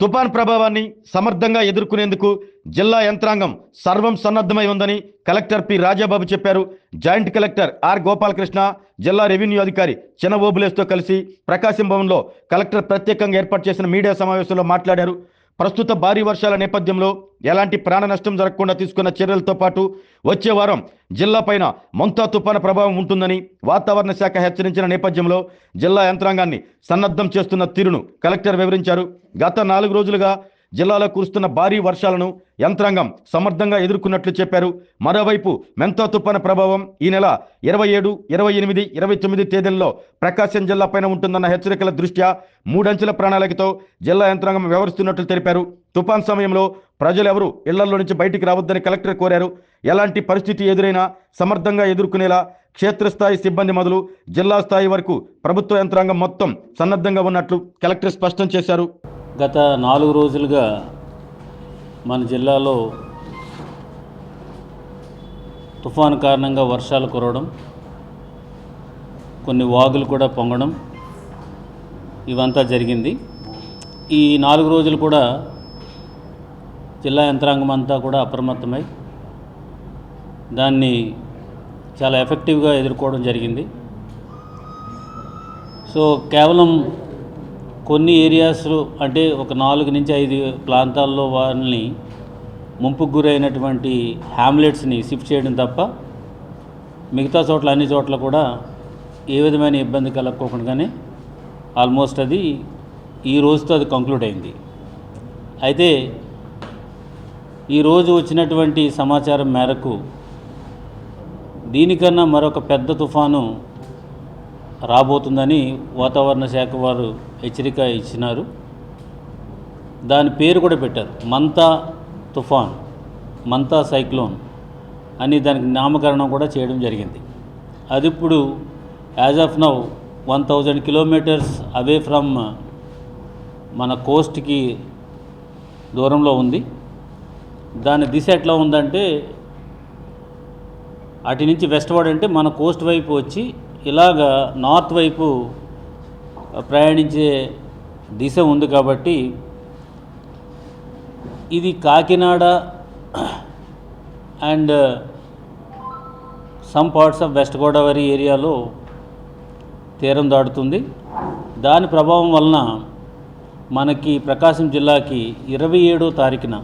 తుఫాన్ ప్రభావాన్ని సమర్థంగా ఎదుర్కొనేందుకు జిల్లా యంత్రాంగం సర్వం సన్నద్ధమై ఉందని కలెక్టర్ పి రాజాబాబు చెప్పారు. జాయింట్ కలెక్టర్ ఆర్ గోపాలకృష్ణ, జిల్లా రెవెన్యూ అధికారి చిన్న ఓబులేస్తో కలిసి ప్రకాశం భవన్లో కలెక్టర్ ప్రత్యేకంగా ఏర్పాటు చేసిన మీడియా సమావేశంలో మాట్లాడారు. ప్రస్తుత భారీ వర్షాల నేపథ్యంలో ఎలాంటి ప్రాణ నష్టం జరగకుండా తీసుకున్న చర్యలతో పాటు వచ్చే వారం జిల్లాపైన మొంతా తుఫాను ప్రభావం ఉంటుందని వాతావరణ శాఖ హెచ్చరించిన నేపథ్యంలో జిల్లా యంత్రాంగాన్ని సన్నద్ధం చేస్తున్న తీరును కలెక్టర్ వివరించారు. గత 4 రోజులుగా జిల్లాలో కురుస్తున్న భారీ వర్షాలను యంత్రాంగం సమర్థంగా ఎదుర్కొన్నట్లు చెప్పారు. మరోవైపు మెంతా తుఫాను ప్రభావం ఈ నెల 27, 28, 29 తేదీల్లో ప్రకాశం జిల్లా పైన ఉంటుందన్న హెచ్చరికల దృష్ట్యా 3 అంచెల ప్రణాళికతో జిల్లా యంత్రాంగం వ్యవహరిస్తున్నట్లు తెలిపారు. తుఫాన్ సమయంలో ప్రజలెవరూ ఇళ్లలో నుంచి బయటికి రావద్దని కలెక్టర్ కోరారు. ఎలాంటి పరిస్థితి ఎదురైనా సమర్థంగా ఎదుర్కొనేలా క్షేత్రస్థాయి సిబ్బంది మొదలు జిల్లా స్థాయి వరకు ప్రభుత్వ యంత్రాంగం మొత్తం సన్నద్ధంగా ఉన్నట్లు కలెక్టర్ స్పష్టం చేశారు. గత 4 రోజులుగా మన జిల్లాలో తుఫాను కారణంగా వర్షాలు కురవడం, కొన్ని వాగులు కూడా పొంగడం ఇవంతా జరిగింది. ఈ 4 రోజులు కూడా జిల్లా యంత్రాంగం అంతా కూడా అప్రమత్తమై దాన్ని చాలా ఎఫెక్టివ్గా ఎదుర్కోవడం జరిగింది. సో కేవలం కొన్ని ఏరియాస్లో అంటే ఒక 4 నుంచి 5 ప్రాంతాల్లో వారిని ముంపుకు గురైనటువంటి హ్యామ్లెట్స్ని షిఫ్ట్ చేయడం తప్ప మిగతా చోట్ల అన్ని చోట్ల కూడా ఏ విధమైన ఇబ్బంది కలగకోకుండానే ఆల్మోస్ట్ అది ఈ రోజుతో అది కంక్లూడ్ అయింది. అయితే ఈరోజు వచ్చినటువంటి సమాచారం మేరకు దీనికన్నా మరొక పెద్ద తుఫాను రాబోతుందని వాతావరణ శాఖ వారు హెచ్చరిక ఇచ్చినారు. దాని పేరు కూడా పెట్టారు, మంతా తుఫాన్, మంతా సైక్లోన్ అని దానికి నామకరణం కూడా చేయడం జరిగింది. అది ఇప్పుడు as of now 1000 kilometres away from మన కోస్ట్కి దూరంలో ఉంది. దాని దిశ ఎట్లా ఉందంటే అటు నుంచి వెస్ట్వర్డ్ అంటే మన కోస్ట్ వైపు వచ్చి ఇలాగా నార్త్ వైపు ప్రయాణించే దిశ ఉంది. కాబట్టి ఇది Kakinada and some parts of west Godavari ఏరియాలో తీరం దాటుతుంది. దాని ప్రభావం వలన మనకి ప్రకాశం జిల్లాకి 27వ తారీఖున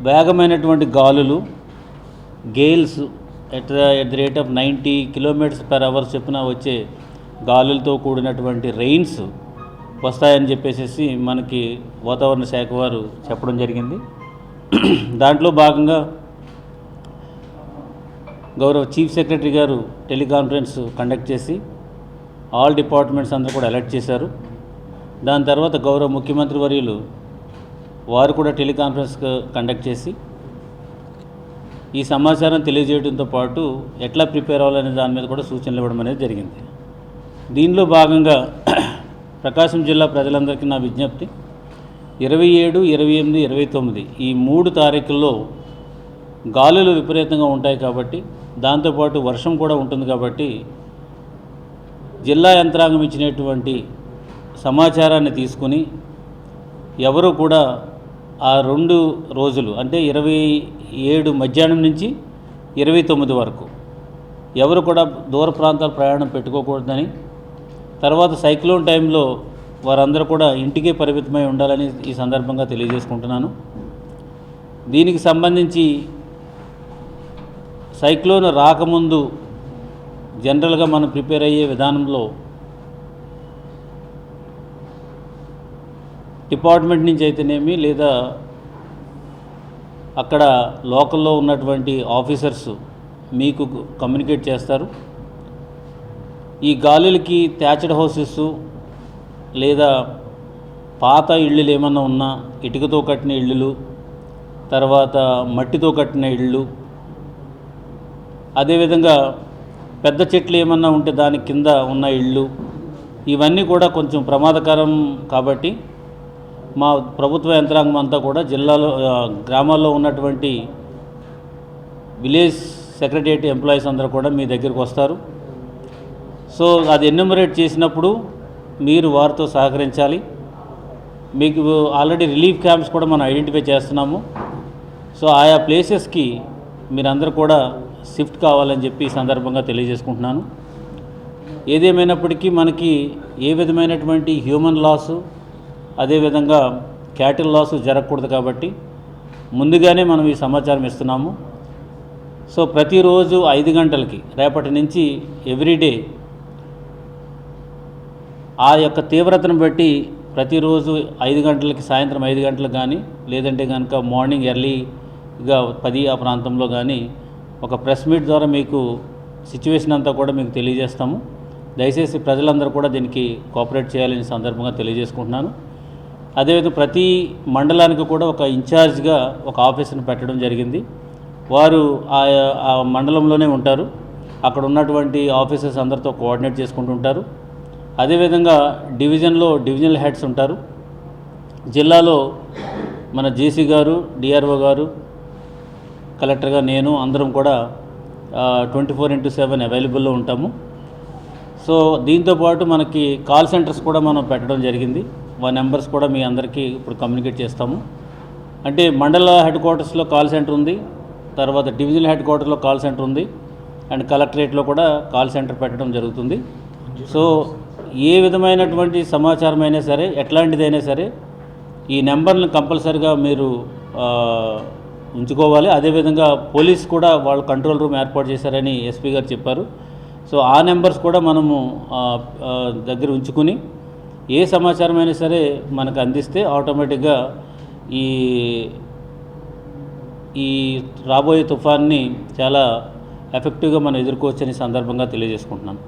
వేగమైనటువంటి గాలులు, gales at the rate of 90 km/h చొప్పున వచ్చే గాలులతో కూడినటువంటి రెయిన్స్ వస్తాయని చెప్పేసి మనకి వాతావరణ శాఖ వారు చెప్పడం జరిగింది. దాంట్లో భాగంగా గౌరవ చీఫ్ సెక్రటరీ గారు టెలికాన్ఫరెన్స్ కండక్ట్ చేసి ఆల్ డిపార్ట్మెంట్స్ అందరూ కూడా అలర్ట్ చేశారు. దాని తర్వాత గౌరవ ముఖ్యమంత్రి వర్యులు వారు కూడా టెలికాన్ఫరెన్స్ కండక్ట్ చేసి ఈ సమాచారం తెలియజేయడంతో పాటు ఎట్లా ప్రిపేర్ అవ్వాలనే దాని మీద కూడా సూచనలు ఇవ్వడం అనేది జరిగింది. దీనిలో భాగంగా ప్రకాశం జిల్లా ప్రజలందరికీ నా విజ్ఞప్తి, 27, 28, 29 ఈ 3 తారీఖుల్లో గాలులు విపరీతంగా ఉంటాయి. కాబట్టి దాంతోపాటు వర్షం కూడా ఉంటుంది. కాబట్టి జిల్లా యంత్రాంగం ఇచ్చినటువంటి సమాచారాన్ని తీసుకుని ఎవరు కూడా ఆ 2 రోజులు అంటే 27 మధ్యాహ్నం నుంచి 29 వరకు ఎవరు కూడా దూర ప్రాంతాల ప్రయాణం పెట్టుకోకూడదని, తర్వాత సైక్లోన్ టైంలో వారందరూ కూడా ఇంటికే పరిమితమై ఉండాలని ఈ సందర్భంగా తెలియజేసుకుంటున్నాను. దీనికి సంబంధించి సైక్లోన్ రాకముందు జనరల్గా మనం ప్రిపేర్ అయ్యే విధానంలో డిపార్ట్మెంట్ నుంచి అయితేనేమి లేదా అక్కడ లోకల్లో ఉన్నటువంటి ఆఫీసర్స్ మీకు కమ్యూనికేట్ చేస్తారు. ఈ గాలులకి థ్యాచ్డ్ హౌసెస్ లేదా పాత ఇళ్ళు ఏమన్నా ఉన్నా, ఇటుకతో కట్టిన ఇళ్ళు, తర్వాత మట్టితో కట్టిన ఇళ్ళు, అదేవిధంగా పెద్ద చెట్లు ఏమన్నా ఉంటే దాని కింద ఉన్న ఇళ్ళు, ఇవన్నీ కూడా కొంచెం ప్రమాదకరం. కాబట్టి మా ప్రభుత్వ యంత్రాంగం అంతా కూడా జిల్లాలో గ్రామాల్లో ఉన్నటువంటి విలేజ్ సెక్రటరియట్ ఎంప్లాయీస్ అందరూ కూడా మీ దగ్గరికి వస్తారు. సో అది ఎన్యూమరేట్ చేసినప్పుడు మీరు వారితో సహకరించాలి. మీకు ఆల్రెడీ రిలీఫ్ క్యాంప్స్ కూడా మనం ఐడెంటిఫై చేస్తున్నాము. సో ఆయా ప్లేసెస్కి మీరందరూ కూడా షిఫ్ట్ కావాలని చెప్పి ఈ సందర్భంగా తెలియజేసుకుంటున్నాను. ఏదేమైనప్పటికీ మనకి ఏ విధమైనటువంటి హ్యూమన్ లాసు అదేవిధంగా క్యాటిల్ లాసు జరగకూడదు కాబట్టి ముందుగానే మనం ఈ సమాచారం ఇస్తున్నాము. సో ప్రతిరోజు 5 గంటలకి రేపటి నుంచి ఎవ్రీడే ఆ యొక్క తీవ్రతను బట్టి ప్రతిరోజు 5 గంటలకి సాయంత్రం 5 గంటలకు కానీ లేదంటే కనుక మార్నింగ్ ఎర్లీగా 10 ఆ ప్రాంతంలో కానీ ఒక ప్రెస్ మీట్ ద్వారా మీకు సిచ్యువేషన్ అంతా కూడా మీకు తెలియజేస్తాము. దయచేసి ప్రజలందరూ కూడా దీనికి కోఆపరేట్ చేయాలని సందర్భంగా తెలియజేసుకుంటున్నాను. అదేవిధంగా ప్రతి మండలానికి కూడా ఒక ఇన్ఛార్జ్గా ఒక ఆఫీసర్ని పెట్టడం జరిగింది. వారు ఆ మండలంలోనే ఉంటారు. అక్కడ ఉన్నటువంటి ఆఫీసర్స్ అందరితో కోఆర్డినేట్ చేసుకుంటుంటారు. అదేవిధంగా డివిజనల్ హెడ్స్ ఉంటారు. జిల్లాలో మన జేసీ గారు, డిఆర్ఓ గారు, కలెక్టర్గా నేను అందరం కూడా 24/7 అవైలబుల్లో ఉంటాము. సో దీంతోపాటు మనకి కాల్ సెంటర్స్ కూడా మనం పెట్టడం జరిగింది. ఆ నెంబర్స్ కూడా మీ అందరికీ ఇప్పుడు కమ్యూనికేట్ చేస్తాము. అంటే మండల హెడ్ క్వార్టర్స్లో కాల్ సెంటర్ ఉంది, తర్వాత డివిజనల్ హెడ్ క్వార్టర్లో కాల్ సెంటర్ ఉంది, అండ్ కలెక్టరేట్లో కూడా కాల్ సెంటర్ పెట్టడం జరుగుతుంది. సో ఏ విధమైనటువంటి సమాచారం అయినా సరే, ఎట్లాంటిదైనా సరే ఈ నెంబర్ని కంపల్సరిగా మీరు ఉంచుకోవాలి. అదేవిధంగా పోలీస్ కూడా వాళ్ళు కంట్రోల్ రూమ్ ఏర్పాటు చేశారని ఎస్పీ గారు చెప్పారు. సో ఆ నెంబర్స్ కూడా మనము దగ్గర ఉంచుకుని ఏ సమాచారం అయినా సరే మనకు అందిస్తే ఆటోమేటిక్గా ఈ రాబోయే తుఫాన్ని చాలా ఎఫెక్టివ్గా మనం ఎదుర్కోవచ్చని సందర్భంగా తెలియజేసుకుంటున్నాను.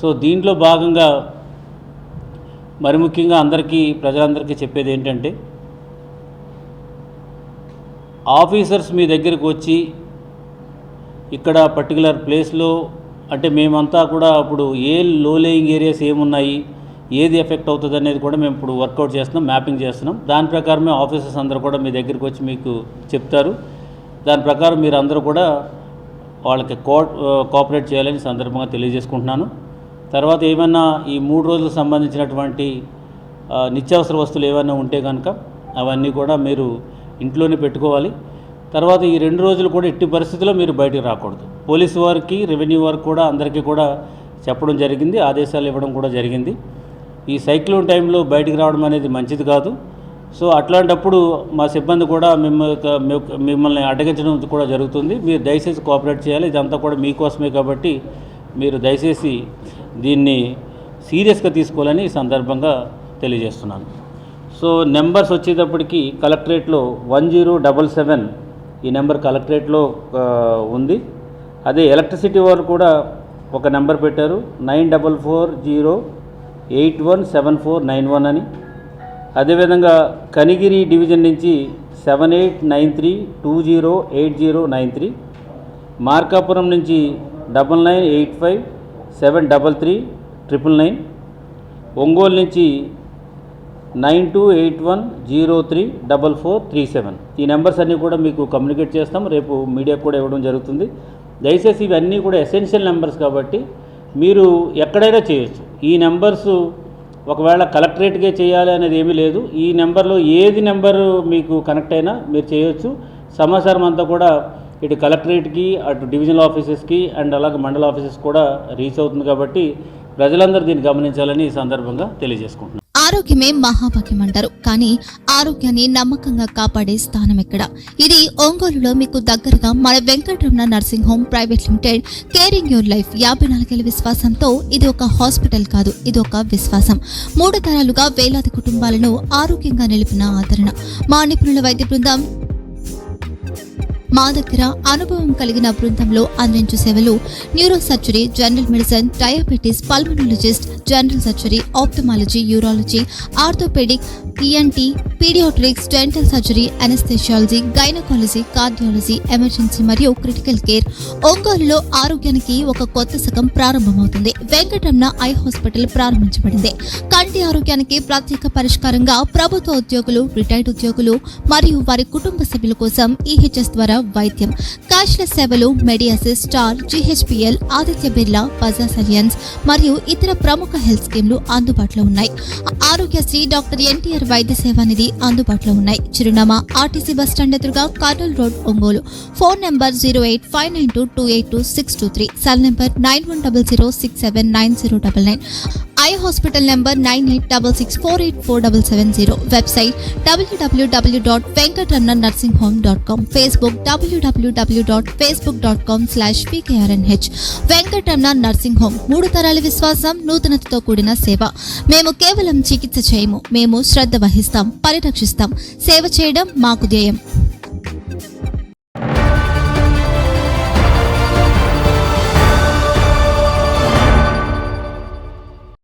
సో దీంట్లో భాగంగా మరి ముఖ్యంగా ప్రజలందరికీ చెప్పేది ఏంటంటే, ఆఫీసర్స్ మీ దగ్గరికి వచ్చి ఇక్కడ పర్టికులర్ ప్లేస్లో అంటే మేమంతా కూడా ఇప్పుడు ఏ లో లేయింగ్ ఏరియాస్ ఏమున్నాయి, ఏది ఎఫెక్ట్ అవుతుంది అనేది కూడా మేము ఇప్పుడు వర్కౌట్ చేస్తున్నాం, మ్యాపింగ్ చేస్తున్నాం. దాని ప్రకారమే ఆఫీసర్స్ అందరూ కూడా మీ దగ్గరికి వచ్చి మీకు చెప్తారు. దాని ప్రకారం మీరు అందరూ కూడా వాళ్ళకి కోఆపరేట్ చేయాలని సందర్భంగా తెలియజేసుకుంటున్నాను. తర్వాత ఏమన్నా ఈ 3 రోజులకు సంబంధించినటువంటి నిత్యావసర వస్తువులు ఏమైనా ఉంటే కనుక అవన్నీ కూడా మీరు ఇంట్లోనే పెట్టుకోవాలి. తర్వాత ఈ 2 రోజులు కూడా ఎట్టి పరిస్థితుల్లో మీరు బయటికి రాకూడదు. పోలీసు వారికి, రెవెన్యూ వారికి కూడా అందరికీ కూడా చెప్పడం జరిగింది, ఆదేశాలు ఇవ్వడం కూడా జరిగింది. ఈ సైక్లోన్ టైంలో బయటికి రావడం అనేది మంచిది కాదు. సో అట్లాంటప్పుడు మా సిబ్బంది కూడా మిమ్మల్ని అడ్డగించడం కూడా జరుగుతుంది. మీరు దయచేసి కోఆపరేట్ చేయాలి. ఇదంతా కూడా మీకోసమే కాబట్టి మీరు దయచేసి దీన్ని సీరియస్గా తీసుకోవాలని ఈ సందర్భంగా తెలియజేస్తున్నాను. సో నెంబర్స్ వచ్చేటప్పటికి కలెక్టరేట్లో 1077 ఈ నెంబర్ కలెక్టరేట్లో ఉంది. అదే ఎలక్ట్రిసిటీ వారు కూడా ఒక నెంబర్ పెట్టారు 9440817491 అని. అదేవిధంగా కనిగిరి డివిజన్ నుంచి 7893208093, మార్కాపురం నుంచి 9985733999, ఒంగోలు నుంచి 9281034437. ఈ నెంబర్స్ అన్నీ కూడా మీకు కమ్యూనికేట్ చేస్తాం, రేపు మీడియాకు కూడా ఇవ్వడం జరుగుతుంది. దయచేసి ఇవన్నీ కూడా ఎసెన్షియల్ నెంబర్స్ కాబట్టి మీరు ఎక్కడైనా చేయొచ్చు. ఈ నెంబర్సు ఒకవేళ కలెక్టరేట్గా చేయాలి అనేది ఏమీ లేదు. ఈ నెంబర్లో ఏది నెంబరు మీకు కనెక్ట్ అయినా మీరు చేయొచ్చు. సమాచారం అంతా కూడా ఇటు కలెక్టరేట్కి, అటు డివిజనల్ ఆఫీసెస్కి అండ్ అలాగే మండల ఆఫీసెస్ కూడా రీచ్ అవుతుంది కాబట్టి ప్రజలందరూ దీన్ని గమనించాలని ఈ సందర్భంగా తెలియజేసుకుంటున్నాను. ఆరోగ్యమే మహాభాగ్యం అంటారు, కానీ ఆరోగ్యాన్ని నమ్మకంగా కాపాడే స్థానం ఎక్కడ? ఇది ఒంగోలులో మీకు దగ్గరగా మన Venkataramana nursing home private limited. Caring your life 54 ఏళ్ల విశ్వాసంతో ఇది ఒక హాస్పిటల్ కాదు, ఇది ఒక విశ్వాసం. 3 తరాలుగా వేలాది కుటుంబాలను ఆరోగ్యంగా నిలిపిన ఆదరణ. మా నిపుణుల వైద్య బృందం మా దగ్గర అనుభవం కలిగిన బృందంలో అందించే సేవలు neuro surgery, general medicine, diabetes, pulmonologist, general surgery, ophthalmology, urology, orthopaedic, ENT, paediatrics, dental surgery, anaesthesiology, gynaecology, cardiology, emergency మరియు క్రిటికల్ కేర్. ఒంగోలులో ఆరోగ్యానికి ఒక కొత్త శకం ప్రారంభమవుతుంది. వెంకటరమణ ఐ హాస్పిటల్ ప్రారంభించబడింది. కంటి ఆరోగ్యానికి ప్రత్యేక పరిష్కారంగా ప్రభుత్వ ఉద్యోగులు, రిటైర్డ్ ఉద్యోగులు మరియు వారి కుటుంబ సభ్యుల కోసం ఈహెచ్ఎస్ ద్వారా వైద్యం, క్యాష్లెస్ సేవలు Medi Assist, Star, GHPL, Aditya Birla, Bajaj Allianz మరియు ఇతర ప్రముఖ హెల్త్ స్కీమ్లు అందుబాటులో ఉన్నాయి. ఆరోగ్యశ్రీ, డాక్టర్ NTR వైద్య సేవా నిధి అందుబాటులో ఉన్నాయి. చిరునామా ఆర్టీసీ బస్ స్టాండ్ ఎదురుగా, Kurnool road, Ongole. Phone number 08592282623, cell number 9100679099, eye hospital number 9866484770, website www.venkatramannursing.com, Facebook www.facebook.com/pkrnh. Venkataramana nursing home, 3 తరాల విశ్వాసం, నూతనతతో కూడిన సేవ. మేము కేవలం చికిత్స చేయము, మేము శ్రద్ధ వహిస్తాం, పరిరక్షిస్తాం. సేవ చేయడం మాకు ధ్యేయం.